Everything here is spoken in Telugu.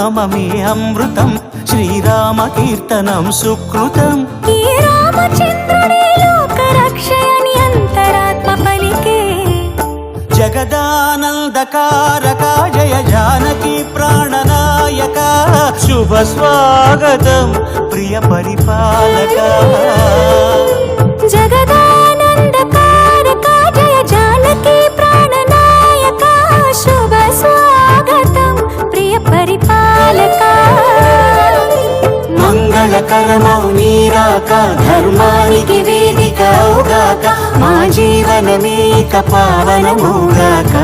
నామమే అమృతం, శ్రీరామ కీర్తనం సుకృతం. ఈ రామచంద్రుడే లోక రక్షయని అంతరాత్మ పలికే. జగదానందకారక జయ జానకి ప్రాణనాయక, శుభ స్వాగతం ప్రియ పరిపాలక. జగదానందకారక జయ జానకి ప్రాణనాయక, శుభ స్వాగతం ప్రియ పరిపాలక. మంగళకరమౌ నీరాక, ధర్మానికి వేదిక అవుగాక, మా జీవనమేక పావనమౌగాక.